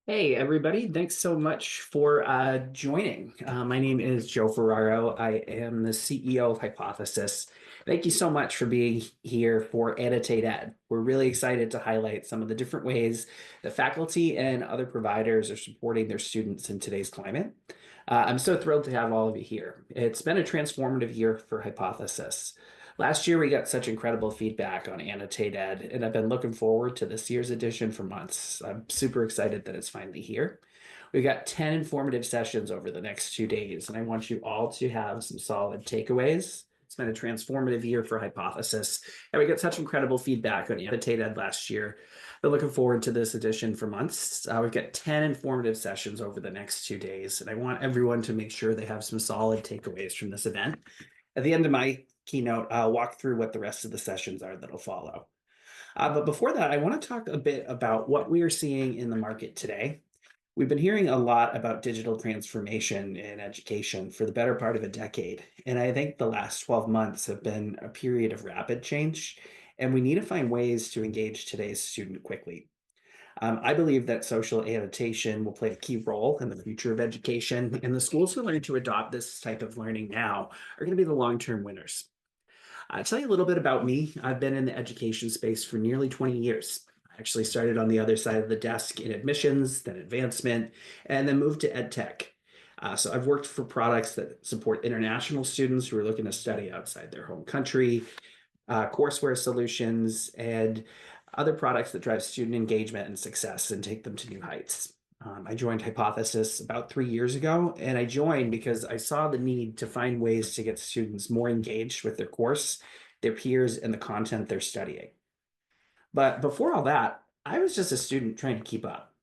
Hey, everybody. Thanks so much for joining. My name is Joe Ferraro. I am the CEO of Hypothesis. Thank you so much for being here for Annotated. We're really excited to highlight some of the different ways that faculty and other providers are supporting their students in today's climate. I'm so thrilled to have all of you here. It's been a transformative year for Hypothesis. Last year, we got such incredible feedback on Annotated, and I've been looking forward to this year's edition for months. I'm super excited that it's finally here. We've got 10 informative sessions over the next 2 days, and I want you all to have some solid takeaways. It's been a transformative year for Hypothesis, and we got such incredible feedback on Annotated last year. Been looking forward to this edition for months. We've got 10 informative sessions over the next 2 days, and I want everyone to make sure they have some solid takeaways from this event. At the end of my keynote, I'll walk through what the rest of the sessions are that'll follow. But before that, I want to talk a bit about what we are seeing in the market today. We've been hearing a lot about digital transformation in education for the better part of a decade. And I think the last 12 months have been a period of rapid change, and we need to find ways to engage today's student quickly. I believe that social annotation will play a key role in the future of education, and the schools who learn to adopt this type of learning now are going to be the long-term winners. I'll tell you a little bit about me. I've been in the education space for nearly 20 years. I actually started on the other side of the desk in admissions, then advancement, and then moved to ed tech. So I've worked for products that support international students who are looking to study outside their home country, courseware solutions, and other products that drive student engagement and success and take them to new heights. I joined Hypothesis about 3 years ago, and I joined because I saw the need to find ways to get students more engaged with their course, their peers, and the content they're studying. But before all that, I was just a student trying to keep up.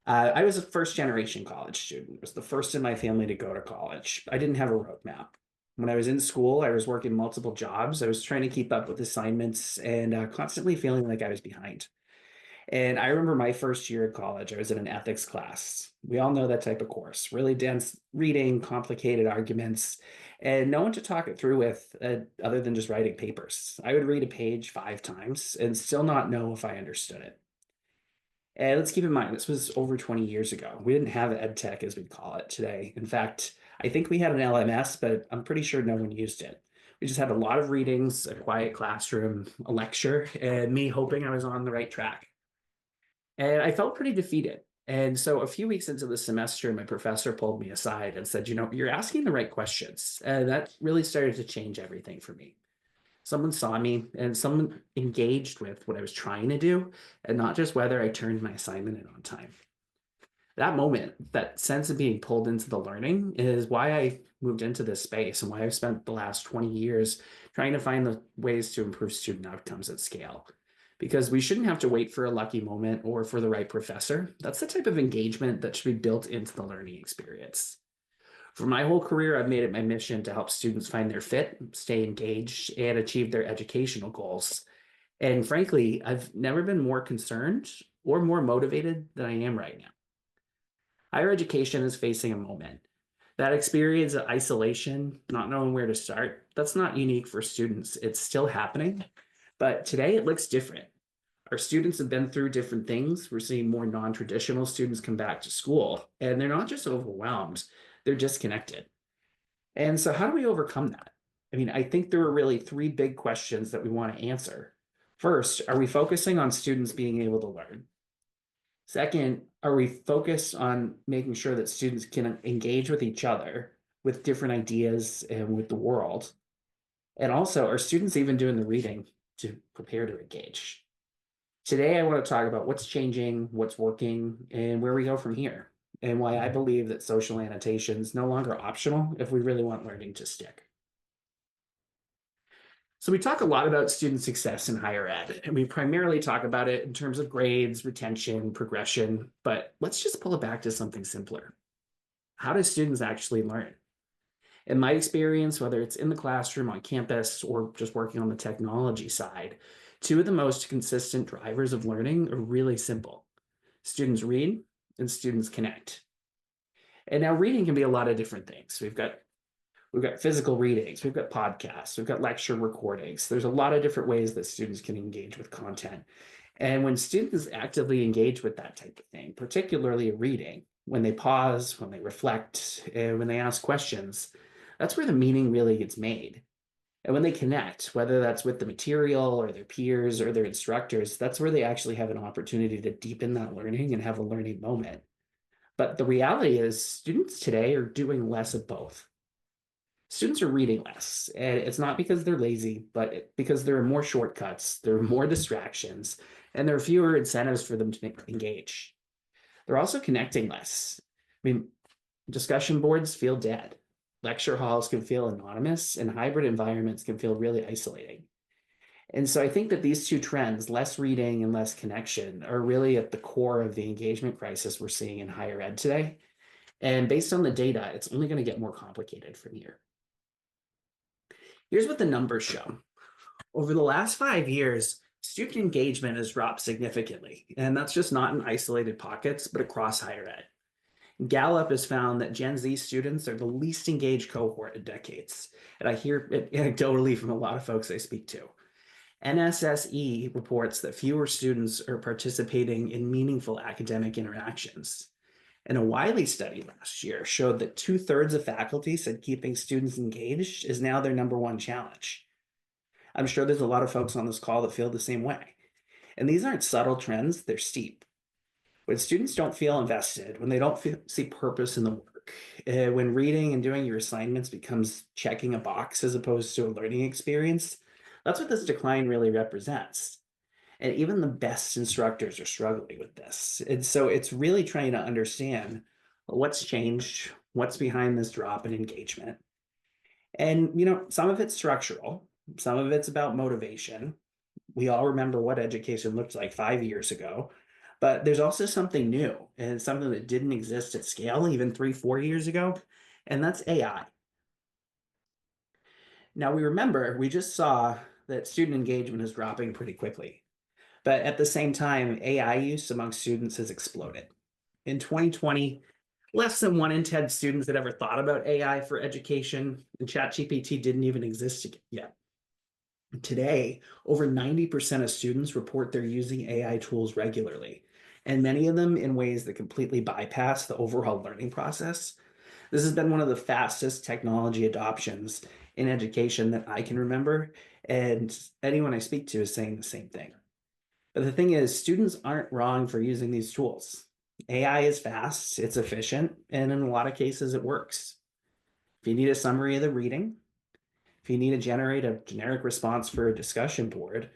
I was a first generation college student. I was the first in my family to go to college. I didn't have a roadmap. When I was in school, I was working multiple jobs. I was trying to keep up with assignments and constantly feeling like I was behind. And I remember my first year of college, I was in an ethics class. We all know that type of course, really dense reading, complicated arguments, and no one to talk it through with other than just writing papers. I would read a page 5 times and still not know if I understood it. And let's keep in mind, this was over 20 years ago. We didn't have ed tech as we call it today. In fact, I think we had an LMS, but I'm pretty sure no one used it. We just had a lot of readings, a quiet classroom, a lecture, and me hoping I was on the right track. And I felt pretty defeated. And so a few weeks into the semester, my professor pulled me aside and said, you're asking the right questions. And that really started to change everything for me. Someone saw me and someone engaged with what I was trying to do and not just whether I turned my assignment in on time. That moment, that sense of being pulled into the learning is why I moved into this space and why I've spent the last 20 years trying to find the ways to improve student outcomes at scale. Because we shouldn't have to wait for a lucky moment or for the right professor. That's the type of engagement that should be built into the learning experience. For my whole career, I've made it my mission to help students find their fit, stay engaged, and achieve their educational goals. And frankly, I've never been more concerned or more motivated than I am right now. Higher education is facing a moment. That experience of isolation, not knowing where to start, that's not unique for students. It's still happening, but today it looks different. Our students have been through different things. We're seeing more non-traditional students come back to school, and they're not just overwhelmed, they're disconnected. And so, how do we overcome that? I mean, I think there are really three big questions that we want to answer. First, are we focusing on students being able to learn? Second, are we focused on making sure that students can engage with each other, with different ideas, and with the world? And also, are students even doing the reading to prepare to engage? Today, I want to talk about what's changing, what's working, and where we go from here, and why I believe that social annotation is no longer optional if we really want learning to stick. So we talk a lot about student success in higher ed, and we primarily talk about it in terms of grades, retention, progression, but let's just pull it back to something simpler. How do students actually learn? In my experience, whether it's in the classroom, on campus, or just working on the technology side, two of the most consistent drivers of learning are really simple. Students read and students connect. And now reading can be a lot of different things. We've got physical readings, we've got podcasts, we've got lecture recordings. There's a lot of different ways that students can engage with content. And when students actively engage with that type of thing, particularly reading, when they pause, when they reflect, and when they ask questions, that's where the meaning really gets made. And when they connect, whether that's with the material or their peers or their instructors, that's where they actually have an opportunity to deepen that learning and have a learning moment. But the reality is, students today are doing less of both. Students are reading less, and it's not because they're lazy, but because there are more shortcuts, there are more distractions, and there are fewer incentives for them to engage. They're also connecting less. I mean, discussion boards feel dead. Lecture halls can feel anonymous, and hybrid environments can feel really isolating. And so I think that these two trends, less reading and less connection, are really at the core of the engagement crisis we're seeing in higher ed today. And based on the data, it's only going to get more complicated from here. Here's what the numbers show. Over the last 5 years, student engagement has dropped significantly, and that's just not in isolated pockets, but across higher ed. Gallup has found that Gen Z students are the least engaged cohort in decades, and I hear it anecdotally from a lot of folks I speak to. NSSE reports that fewer students are participating in meaningful academic interactions. And a Wiley study last year showed that 2/3 of faculty said keeping students engaged is now their number one challenge. I'm sure there's a lot of folks on this call that feel the same way. And these aren't subtle trends, they're steep. When students don't feel invested, when they don't see purpose in the work, when reading and doing your assignments becomes checking a box as opposed to a learning experience, that's what this decline really represents. And even the best instructors are struggling with this. And so it's really trying to understand what's changed, what's behind this drop in engagement. And, some of it's structural, some of it's about motivation. We all remember what education looked like 5 years ago, but there's also something new and something that didn't exist at scale even 3, 4 years ago, and that's AI. Now we just saw that student engagement is dropping pretty quickly, but at the same time, AI use among students has exploded. In 2020, less than 1 in 10 students had ever thought about AI for education, and ChatGPT didn't even exist yet. Today, over 90% of students report they're using AI tools regularly, and many of them in ways that completely bypass the overall learning process. This has been one of the fastest technology adoptions in education that I can remember, and anyone I speak to is saying the same thing. But the thing is, students aren't wrong for using these tools. AI is fast, it's efficient, and in a lot of cases, it works. If you need a summary of the reading, if you need to generate a generic response for a discussion board,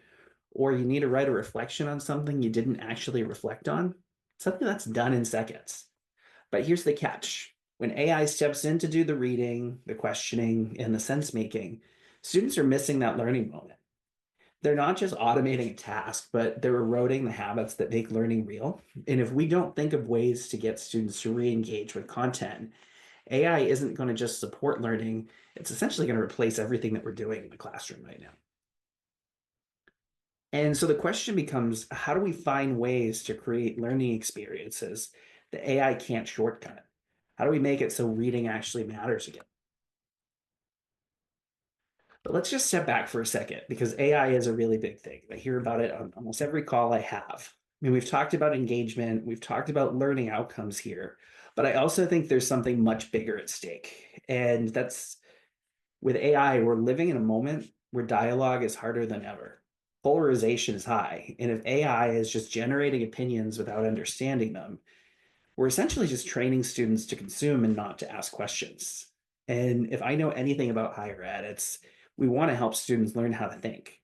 or you need to write a reflection on something you didn't actually reflect on, something that's done in seconds. But here's the catch. When AI steps in to do the reading, the questioning, and the sense making, students are missing that learning moment. They're not just automating a task, but they're eroding the habits that make learning real. And if we don't think of ways to get students to re-engage with content, AI isn't going to just support learning. It's essentially going to replace everything that we're doing in the classroom right now. And so the question becomes, how do we find ways to create learning experiences that AI can't shortcut? How do we make it so reading actually matters again? But let's just step back for a second because AI is a really big thing. I hear about it on almost every call I have. I mean, we've talked about engagement, we've talked about learning outcomes here, but I also think there's something much bigger at stake. And that's with AI, we're living in a moment where dialogue is harder than ever. Polarization is high. And if AI is just generating opinions without understanding them, we're essentially just training students to consume and not to ask questions. And if I know anything about higher ed, it's we want to help students learn how to think,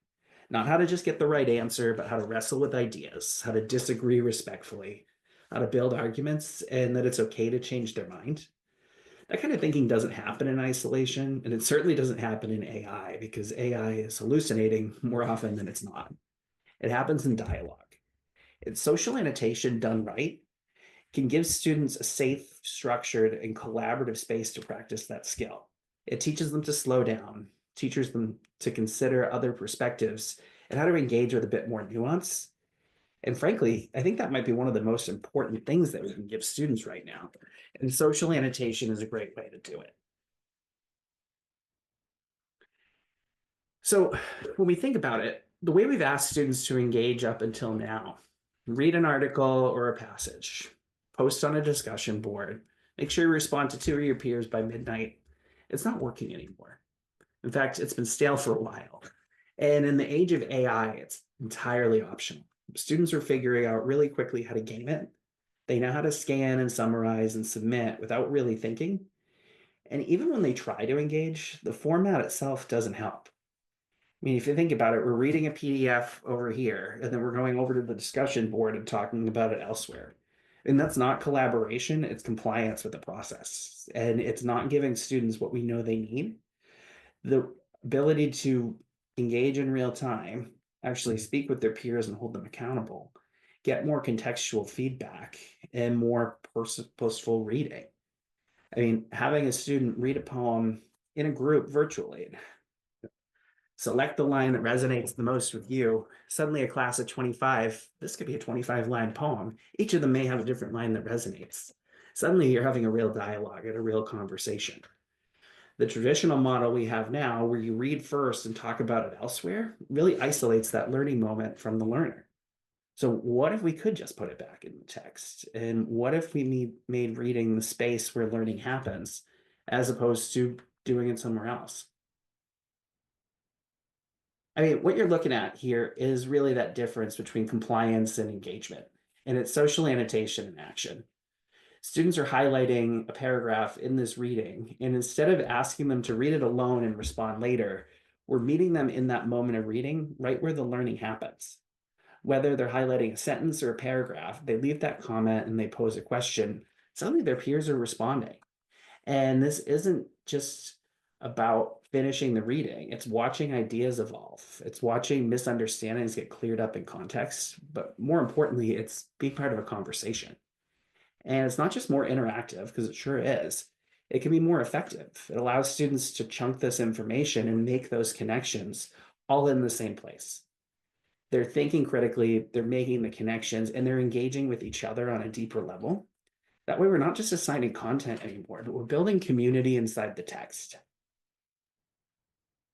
not how to just get the right answer, but how to wrestle with ideas, how to disagree respectfully, how to build arguments, and that it's okay to change their mind. That kind of thinking doesn't happen in isolation, and it certainly doesn't happen in AI because AI is hallucinating more often than it's not. It happens in dialogue. It's social annotation done right can give students a safe, structured, and collaborative space to practice that skill. It teaches them to slow down, teaches them to consider other perspectives, and how to engage with a bit more nuance. And frankly, I think that might be one of the most important things that we can give students right now. And social annotation is a great way to do it. So when we think about it, The way we've asked students to engage up until now: read an article or a passage, post on a discussion board, make sure you respond to 2 of your peers by midnight. It's not working anymore. In fact, it's been stale for a while. And in the age of AI, it's entirely optional. Students are figuring out really quickly how to game it. They know how to scan and summarize and submit without really thinking. And even when they try to engage, the format itself doesn't help. I mean, if you think about it, we're reading a PDF over here, and then we're going over to the discussion board and talking about it elsewhere. And that's not collaboration, it's compliance with the process. And it's not giving students what we know they need: the ability to engage in real time, actually speak with their peers and hold them accountable, get more contextual feedback, and more purposeful reading. I mean, having a student read a poem in a group virtually, select the line that resonates the most with you. Suddenly, a class of 25, this could be a 25-line poem. Each of them may have a different line that resonates. Suddenly, you're having a real dialogue and a real conversation. The traditional model we have now, where you read first and talk about it elsewhere, really isolates that learning moment from the learner. So, what if we could just put it back in the text? And what if we made reading the space where learning happens, as opposed to doing it somewhere else? I mean, what you're looking at here is really that difference between compliance and engagement, and it's social annotation in action. Students are highlighting a paragraph in this reading, and instead of asking them to read it alone and respond later, we're meeting them in that moment of reading, right where the learning happens. Whether they're highlighting a sentence or a paragraph, they leave that comment and they pose a question. Suddenly their peers are responding. And this isn't just about finishing the reading, it's watching ideas evolve, it's watching misunderstandings get cleared up in context, but more importantly, it's being part of a conversation. And it's not just more interactive, because it sure is. It can be more effective. It allows students to chunk this information and make those connections all in the same place. They're thinking critically, they're making the connections, and they're engaging with each other on a deeper level. That way, we're not just assigning content anymore, but we're building community inside the text.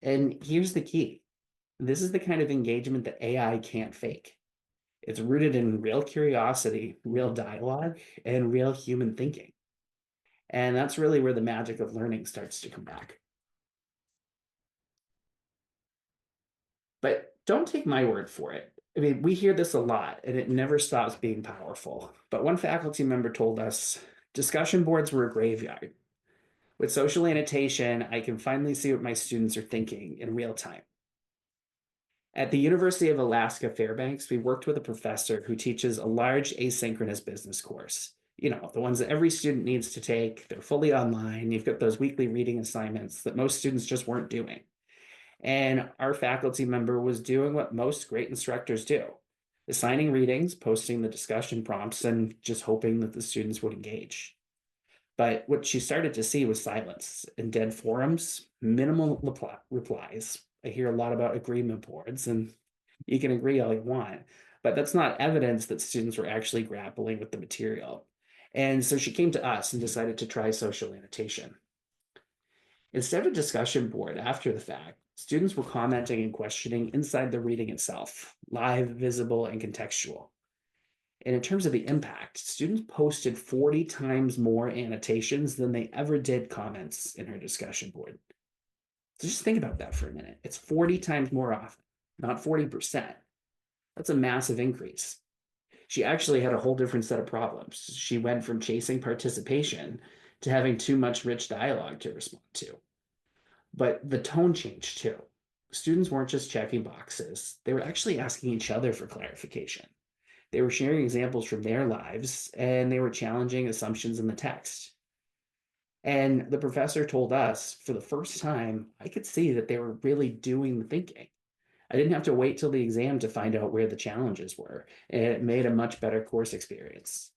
And here's the key: this is the kind of engagement that AI can't fake. It's rooted in real curiosity, real dialogue, and real human thinking. And that's really where the magic of learning starts to come back. But don't take my word for it. I mean, we hear this a lot and it never stops being powerful. But one faculty member told us discussion boards were a graveyard. With social annotation, I can finally see what my students are thinking in real time. At the University of Alaska Fairbanks, we worked with a professor who teaches a large asynchronous business course. You know, the ones that every student needs to take. They're fully online. You've got those weekly reading assignments that most students just weren't doing. And our faculty member was doing what most great instructors do: assigning readings, posting the discussion prompts, and just hoping that the students would engage. But what she started to see was silence in dead forums, minimal replies. I hear a lot about agreement boards, and you can agree all you want, but that's not evidence that students were actually grappling with the material. And so she came to us and decided to try social annotation. Instead of a discussion board after the fact, students were commenting and questioning inside the reading itself, live, visible, and contextual. And in terms of the impact, students posted 40 times more annotations than they ever did comments in her discussion board. So just think about that for a minute. It's 40 times more often, not 40%. That's a massive increase. She actually had a whole different set of problems. She went from chasing participation to having too much rich dialogue to respond to. But the tone changed too. Students weren't just checking boxes, they were actually asking each other for clarification. They were sharing examples from their lives, and they were challenging assumptions in the text. And the professor told us, for the first time, I could see that they were really doing the thinking. I didn't have to wait till the exam to find out where the challenges were. It made a much better course experience.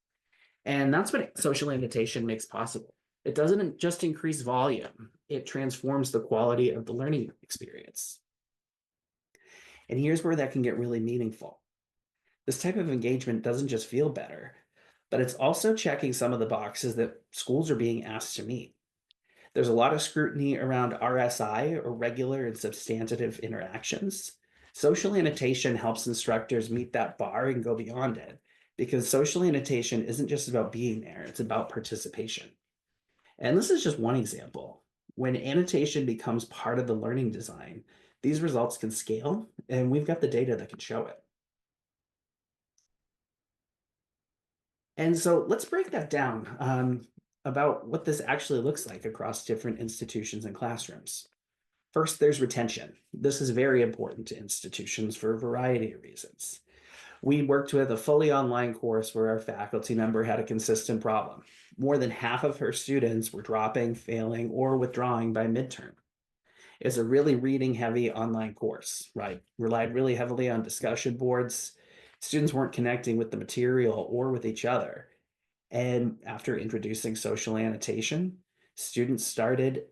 And that's what social annotation makes possible. It doesn't just increase volume, it transforms the quality of the learning experience. And here's where that can get really meaningful. This type of engagement doesn't just feel better, but it's also checking some of the boxes that schools are being asked to meet. There's a lot of scrutiny around RSI, or regular and substantive interactions. Social annotation helps instructors meet that bar and go beyond it, because social annotation isn't just about being there, it's about participation. And this is just one example. When annotation becomes part of the learning design, these results can scale, and we've got the data that can show it. And so let's break that down about what this actually looks like across different institutions and classrooms. First, there's retention. This is very important to institutions for a variety of reasons. We worked with a fully online course where our faculty member had a consistent problem. More than half of her students were dropping, failing, or withdrawing by midterm. It's a really reading heavy online course, right? Relied really heavily on discussion boards. Students weren't connecting with the material or with each other. And after introducing social annotation, students started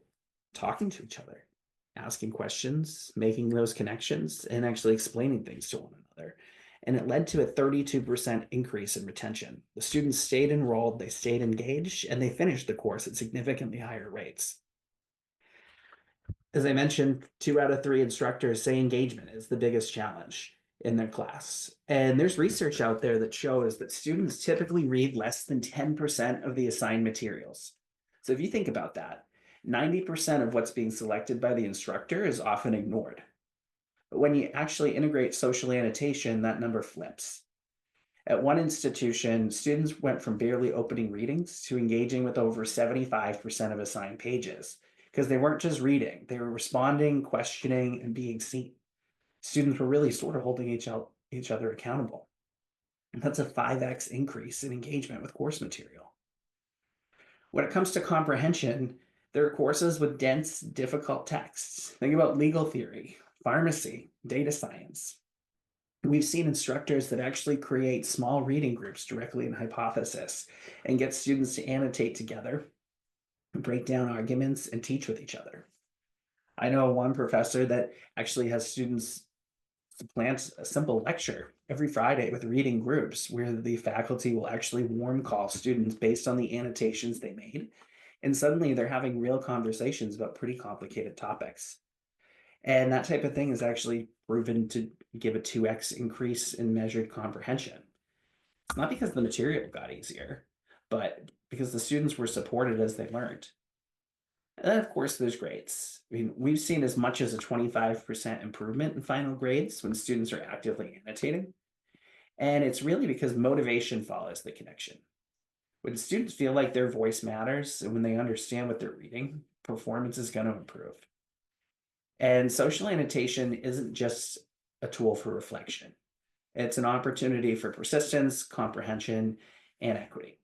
talking to each other, asking questions, making those connections, and actually explaining things to one another. And it led to a 32% increase in retention. The students stayed enrolled, they stayed engaged, and they finished the course at significantly higher rates. As I mentioned, 2 out of 3 instructors say engagement is the biggest challenge in their class. And there's research out there that shows that students typically read less than 10% of the assigned materials. So if you think about that, 90% of what's being selected by the instructor is often ignored. But when you actually integrate social annotation, that number flips. At one institution, students went from barely opening readings to engaging with over 75% of assigned pages because they weren't just reading, they were responding, questioning, and being seen. Students were really sort of holding each other accountable. And that's a 5x increase in engagement with course material. When it comes to comprehension, there are courses with dense, difficult texts. Think about legal theory, pharmacy, data science. We've seen instructors that actually create small reading groups directly in Hypothesis and get students to annotate together, break down arguments, and teach with each other. I know one professor that actually has students plans a simple lecture every Friday with reading groups where the faculty will actually warm call students based on the annotations they made. And suddenly they're having real conversations about pretty complicated topics. And that type of thing is actually proven to give a 2x increase in measured comprehension. It's not because the material got easier, but because the students were supported as they learned. And then, of course, there's grades. I mean, we've seen as much as a 25% improvement in final grades when students are actively annotating. And it's really because motivation follows the connection. When students feel like their voice matters and when they understand what they're reading, performance is going to improve. And social annotation isn't just a tool for reflection, it's an opportunity for persistence, comprehension, and equity.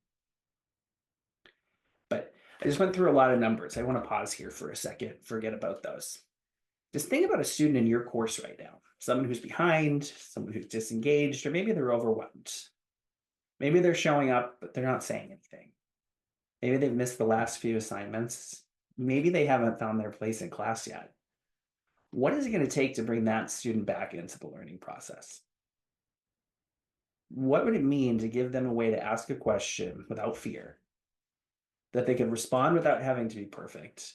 But I just went through a lot of numbers. I want to pause here for a second, forget about those. Just think about a student in your course right now, someone who's behind, someone who's disengaged, or maybe they're overwhelmed. Maybe they're showing up, but they're not saying anything. Maybe they've missed the last few assignments. Maybe they haven't found their place in class yet. What is it going to take to bring that student back into the learning process? What would it mean to give them a way to ask a question without fear, that they can respond without having to be perfect,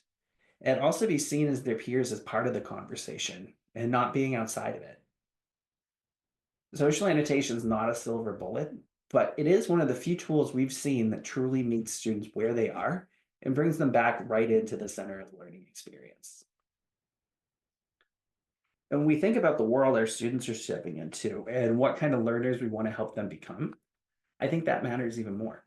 and also be seen as their peers as part of the conversation and not being outside of it? Social annotation is not a silver bullet, but it is one of the few tools we've seen that truly meets students where they are and brings them back right into the center of the learning experience. And when we think about the world our students are stepping into and what kind of learners we want to help them become, I think that matters even more.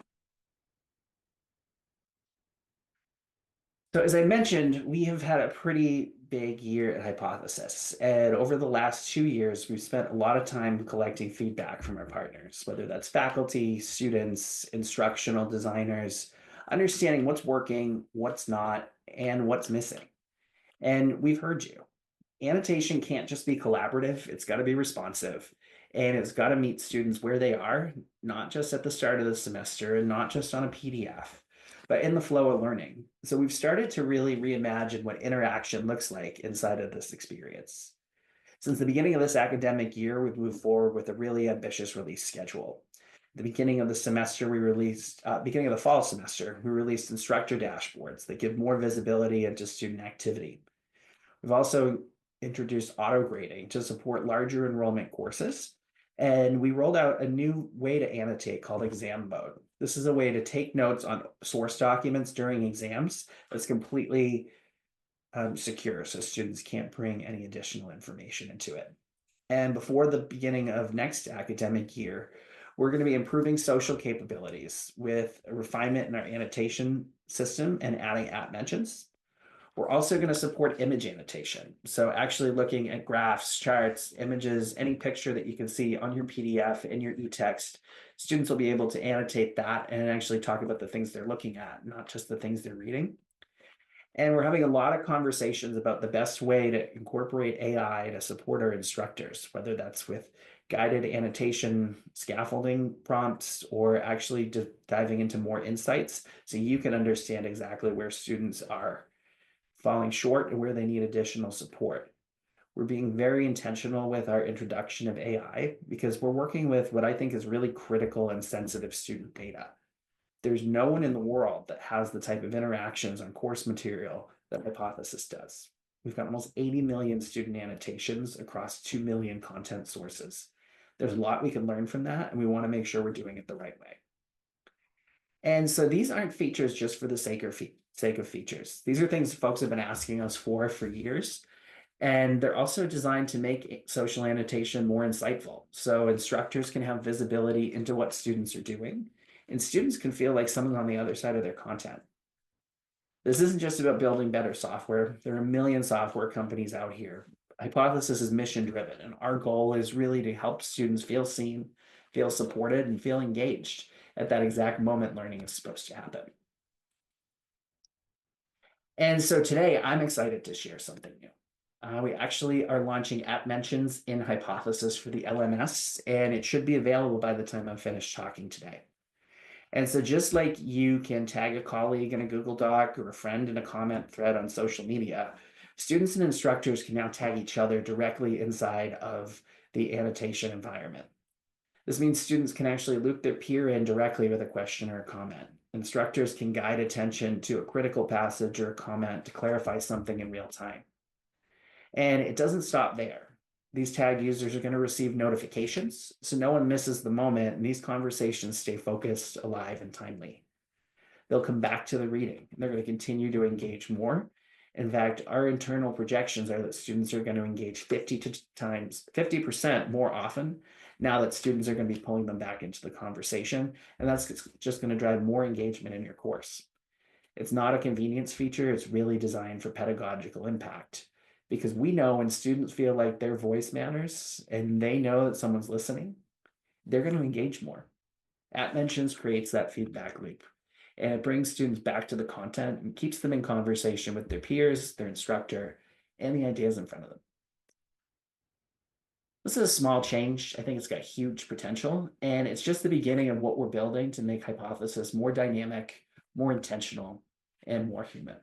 So as I mentioned, we have had a pretty big year at Hypothesis. And over the last 2 years, we've spent a lot of time collecting feedback from our partners, whether that's faculty, students, instructional designers, understanding what's working, what's not, and what's missing. And we've heard you. Annotation can't just be collaborative, it's got to be responsive. And it's got to meet students where they are, not just at the start of the semester and not just on a PDF, but in the flow of learning. So we've started to really reimagine what interaction looks like inside of this experience. Since the beginning of this academic year, we've moved forward with a really ambitious release schedule. At the beginning of the semester, beginning of the fall semester, we released instructor dashboards that give more visibility into student activity. We've also introduced auto grading to support larger enrollment courses. And we rolled out a new way to annotate called exam mode. This is a way to take notes on source documents during exams that's completely secure, so students can't bring any additional information into it. And before the beginning of next academic year, we're going to be improving social capabilities with a refinement in our annotation system and adding at mentions. We're also going to support image annotation. So actually looking at graphs, charts, images, any picture that you can see on your PDF and your e-text, students will be able to annotate that and actually talk about the things they're looking at, not just the things they're reading. And we're having a lot of conversations about the best way to incorporate AI to support our instructors, whether that's with guided annotation, scaffolding prompts, or actually diving into more insights so you can understand exactly where students are falling short and where they need additional support. We're being very intentional with our introduction of AI because we're working with what I think is really critical and sensitive student data. There's no one in the world that has the type of interactions on course material that Hypothesis does. We've got almost 80 million student annotations across 2 million content sources. There's a lot we can learn from that, and we want to make sure we're doing it the right way. And so these aren't features just for the sake of features. These are things folks have been asking us for years. And they're also designed to make social annotation more insightful. So instructors can have visibility into what students are doing, and students can feel like someone on the other side of their content. This isn't just about building better software. There are a million software companies out here. Hypothesis is mission driven, and our goal is really to help students feel seen, feel supported, and feel engaged at that exact moment learning is supposed to happen. And so today I'm excited to share something new. We actually are launching app mentions in Hypothesis for the LMS, and it should be available by the time I'm finished talking today. And so just like you can tag a colleague in a Google Doc or a friend in a comment thread on social media, students and instructors can now tag each other directly inside of the annotation environment. This means students can actually loop their peer in directly with a question or a comment. Instructors can guide attention to a critical passage or a comment to clarify something in real time. And it doesn't stop there. These tag users are going to receive notifications, so no one misses the moment, and these conversations stay focused, alive, and timely. They'll come back to the reading, and they're going to continue to engage more. In fact, our internal projections are that students are going to engage 50% more often now that students are going to be pulling them back into the conversation, and that's just going to drive more engagement in your course. It's not a convenience feature, it's really designed for pedagogical impact. Because we know when students feel like their voice matters and they know that someone's listening, they're going to engage more. At Mentions creates that feedback loop, and it brings students back to the content and keeps them in conversation with their peers, their instructor, and the ideas in front of them. This is a small change. I think it's got huge potential, and it's just the beginning of what we're building to make Hypothesis more dynamic, more intentional, and more human.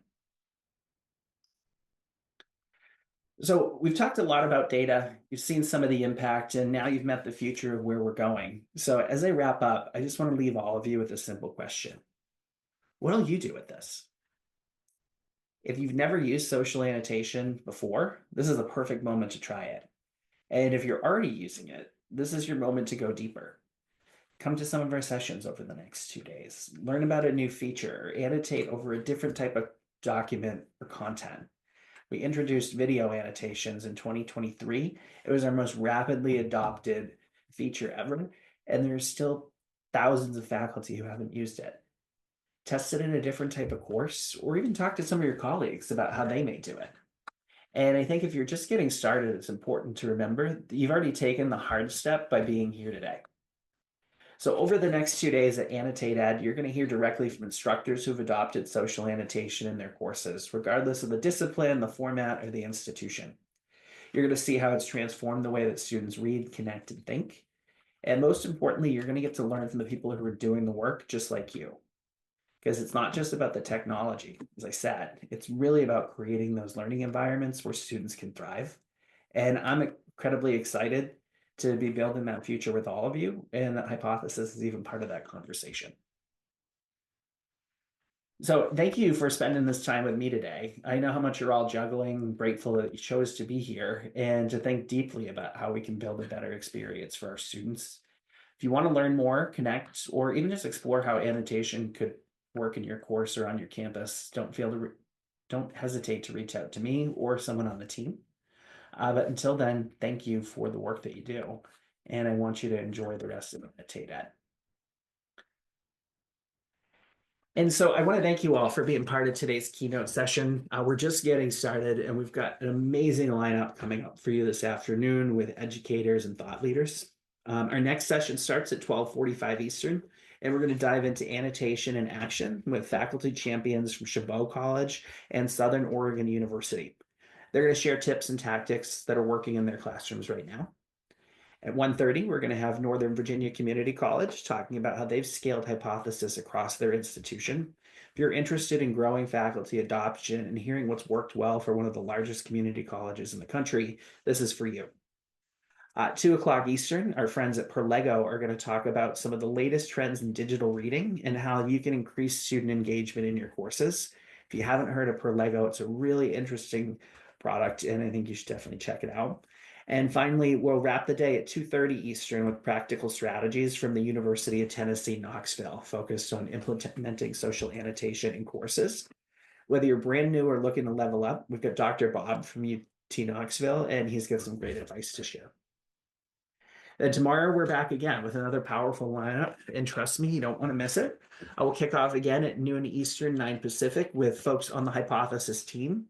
So we've talked a lot about data, you've seen some of the impact, and now you've met the future of where we're going. So as I wrap up, I just want to leave all of you with a simple question. What'll you do with this? If you've never used social annotation before, this is the perfect moment to try it. And if you're already using it, this is your moment to go deeper. Come to some of our sessions over the next 2 days. Learn about a new feature or annotate over a different type of document or content. We introduced video annotations in 2023. It was our most rapidly adopted feature ever, and there's still thousands of faculty who haven't used it. Test it in a different type of course, or even talk to some of your colleagues about how they may do it. And I think if you're just getting started, it's important to remember that you've already taken the hard step by being here today. So over the next 2 days at Annotated, you're going to hear directly from instructors who've adopted social annotation in their courses, regardless of the discipline, the format, or the institution. You're going to see how it's transformed the way that students read, connect, and think. And most importantly, you're going to get to learn from the people who are doing the work just like you. Because it's not just about the technology, as I said, it's really about creating those learning environments where students can thrive. And I'm incredibly excited to be building that future with all of you, and that Hypothesis is even part of that conversation. So thank you for spending this time with me today. I know how much you're all juggling, grateful that you chose to be here and to think deeply about how we can build a better experience for our students. If you want to learn more, connect, or even just explore how annotation could work in your course or on your campus, don't hesitate to reach out to me or someone on the team. But until then, thank you for the work that you do, and I want you to enjoy the rest of Annotated. And so I want to thank you all for being part of today's keynote session. We're just getting started, and we've got an amazing lineup coming up for you this afternoon with educators and thought leaders. Our next session starts at 12:45 Eastern, and we're going to dive into annotation and action with faculty champions from Chabot College and Southern Oregon University. They're going to share tips and tactics that are working in their classrooms right now. At 1:30, we're going to have Northern Virginia Community College talking about how they've scaled hypothesis across their institution. If you're interested in growing faculty adoption and hearing what's worked well for one of the largest community colleges in the country, this is for you. 2 o'clock Eastern, our friends at Perlego are going to talk about some of the latest trends in digital reading and how you can increase student engagement in your courses. If you haven't heard of Perlego, it's a really interesting product, and I think you should definitely check it out. And finally, we'll wrap the day at 2:30 Eastern with practical strategies from the University of Tennessee, Knoxville, focused on implementing social annotation in courses. Whether you're brand new or looking to level up, we've got Dr. Bob from UT Knoxville, and he's got some great advice to share. And tomorrow we're back again with another powerful lineup. And trust me, you don't want to miss it. I will kick off again at noon Eastern, 9 Pacific with folks on the Hypothesis team.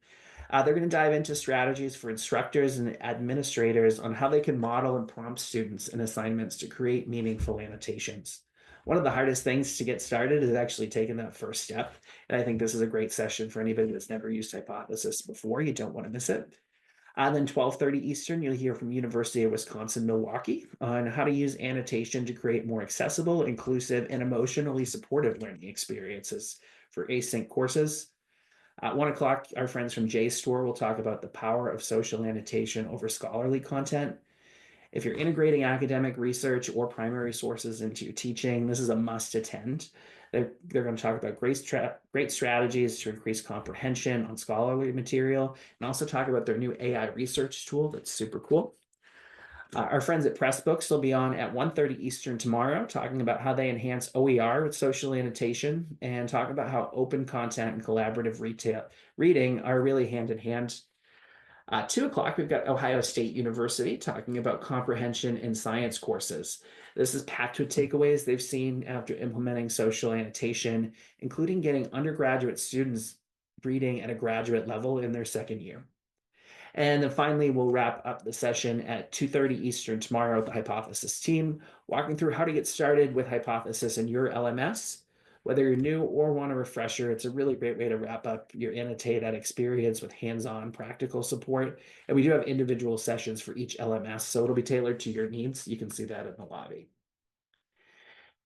They're going to dive into strategies for instructors and administrators on how they can model and prompt students in assignments to create meaningful annotations. One of the hardest things to get started is actually taking that first step. And I think this is a great session for anybody that's never used Hypothesis before. You don't want to miss it. And then 12:30 Eastern, you'll hear from University of Wisconsin-Milwaukee on how to use annotation to create more accessible, inclusive, and emotionally supportive learning experiences for async courses. At 1 o'clock, our friends from JSTOR will talk about the power of social annotation over scholarly content. If you're integrating academic research or primary sources into your teaching, this is a must attend. They're going to talk about great strategies to increase comprehension on scholarly material and also talk about their new AI research tool that's super cool. Our friends at Pressbooks will be on at 1:30 Eastern tomorrow, talking about how they enhance OER with social annotation and talk about how open content and collaborative reading are really hand in hand. 2 o'clock, we've got Ohio State University talking about comprehension in science courses. This is packed with takeaways they've seen after implementing social annotation, including getting undergraduate students reading at a graduate level in their second year. And then finally, we'll wrap up the session at 2:30 Eastern tomorrow with the Hypothesis team, walking through how to get started with Hypothesis in your LMS. Whether you're new or want a refresher, it's a really great way to wrap up your annotated experience with hands-on practical support. And we do have individual sessions for each LMS, so it'll be tailored to your needs. You can see that in the lobby.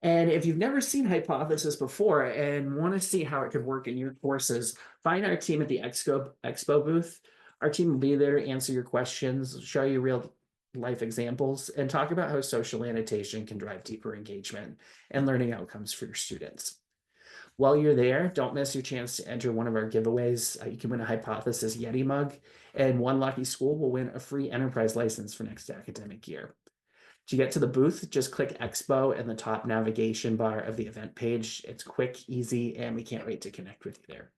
And if you've never seen Hypothesis before and want to see how it could work in your courses, find our team at the Expo booth. Our team will be there to answer your questions, show you real life examples, and talk about how social annotation can drive deeper engagement and learning outcomes for your students. While you're there, don't miss your chance to enter one of our giveaways. You can win a Hypothesis Yeti mug, and one lucky school will win a free enterprise license for next academic year. To get to the booth, just click Expo in the top navigation bar of the event page. It's quick, easy, and we can't wait to connect with you there.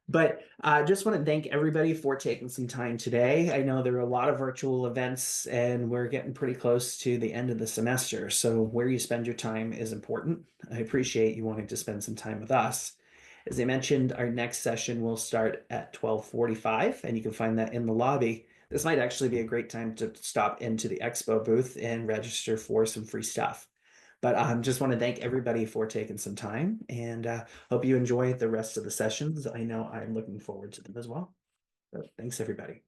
But I just want to thank everybody for taking some time today. I know there are a lot of virtual events and we're getting pretty close to the end of the semester. So where you spend your time is important. I appreciate you wanting to spend some time with us. As I mentioned, our next session will start at 12:45 and you can find that in the lobby. This might actually be a great time to stop into the Expo booth and register for some free stuff. But just want to thank everybody for taking some time and hope you enjoy the rest of the sessions. I know I'm looking forward to them as well. So thanks, everybody.